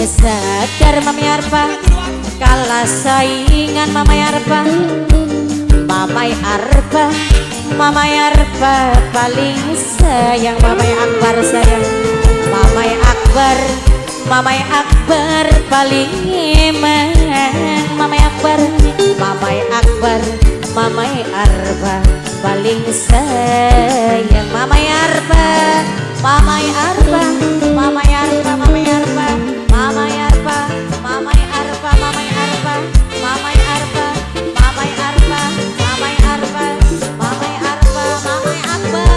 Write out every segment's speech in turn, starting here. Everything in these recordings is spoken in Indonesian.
Sadar Mami Arpa kalah saingan Mamai Arpa. Mamai Arpa, Mamai Arpa paling sayang. Mamai Akbar sayang. Mamai Akbar, Mamai Akbar paling eman. Mamai Akbar, Mamai Akbar, Mamai Arpa paling sayang. Mamai Arpa, Mamai Arpa, Mamai Arpa, Mamai Arpa, Mamai Arpa, Mamai Arpa, Mamai Arpa, Mamai Arpa, Mamai Arpa, Mamai Arpa, Mamai Arpa, Mamai Akbar,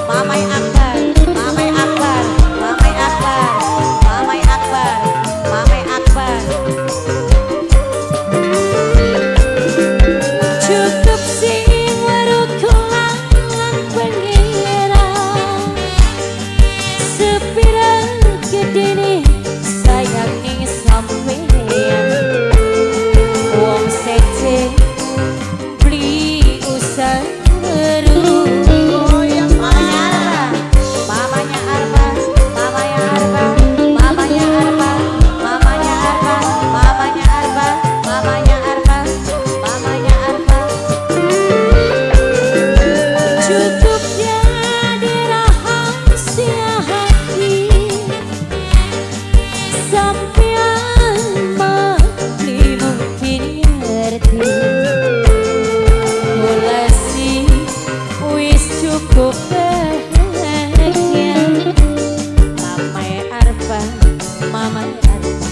Mamai Akbar, Mamai Akbar, Mamai Akbar, Mamai Akbar, Mamai Akbar. Cukup sing warukulan pengira sepira gedene sayang ning sampeyan. Wong sece beli usah meru. Mamanya Arpa, mamanya Arpa, mamanya Arpa, mamanya Arpa, mamanya Arpa, mamanya Arpa, mamanya Arpa. Cukup jadi rahasia hati sampean mati mungkin ngerti. Mulasi wis cukup bahagia. Mamai Arpa, Mamai Arpa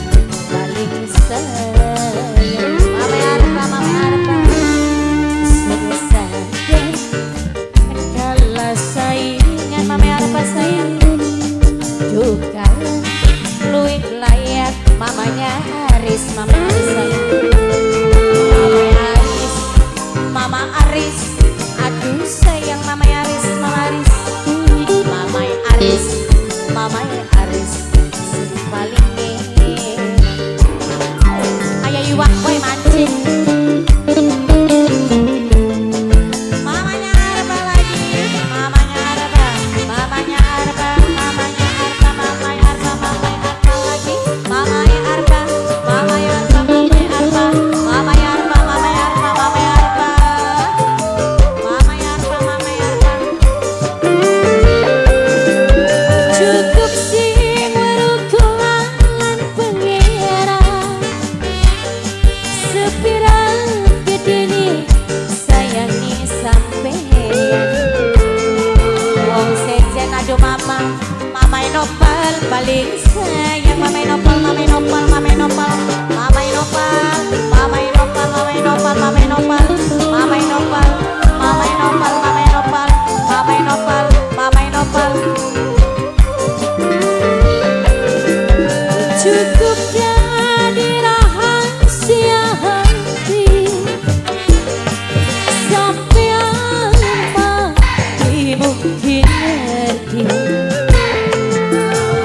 paling sayang. Mamai Arpa, Mamai Arpa sudah sadar kalah saingan. Mamai Arpa sayang juga luwih layak. Mamanya Aris, Mama Aris sayang. Mama Aris, Mama Aris, aduh sayang. Mama Aris, Mama Aris, Mama Aris, Mama Aris sing paling ayah iwak boy mancing. Mamanya Arpa lagi, mamanya Arpa, mamanya Arpa, mamanya Arpa, mamanya Arpa, mamanya Arpa lagi, mamanya Arpa, mamanya Arpa, mamanya Arpa, mamanya Arpa, mamanya Arpa, mamanya Arpa, mamanya Arpa, mamanya Arpa. Cukup sing warukulan pengira sepira gedene sayangi sampeyan. Wong sejen aduh mama, mamai nopal paling sayang. Mamai nopal, mamai nopal, mamai nopal, mamai nopal, mamai nopal, mamai nopal, mamai nopal, mamai nopal, mamai nopal, mamai nopal, mamai nopal, mamai nopal. Cukup jadi rahasia hati sampean mati mungkin ngerti.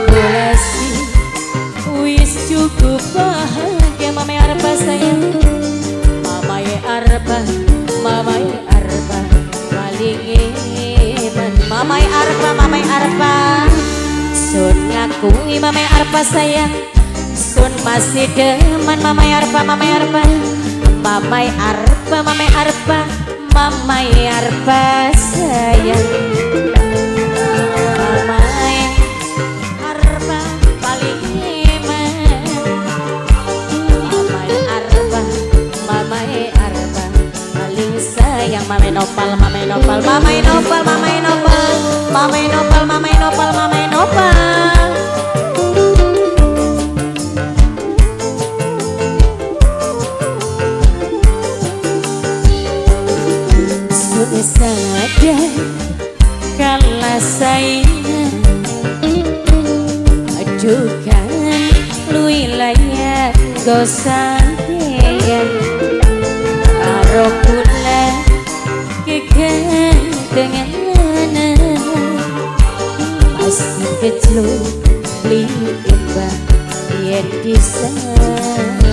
Mulasi wis cukup bahagia. Mamai Arpa sayang. Mamai Arpa, Mamai Arpa paling eman. Mamai Arpa, Mamai Arpa sun ngakui. Mamai Arpa sayang sun masih demen. Mamai Arpa, Mamai Arpa, Mamai Arpa, Mamai Arpa, mamai arpa sayang mamai arpa paling hemat mamai arpa paling sayang mamai nopal mamai nopal mamai nopal mamai nopal mamai nopal mamai nopal mamai nopal saja kalah saingan ajukan lui layak gosantian aro pula kegandengan pasti keclu beli imbang yen disana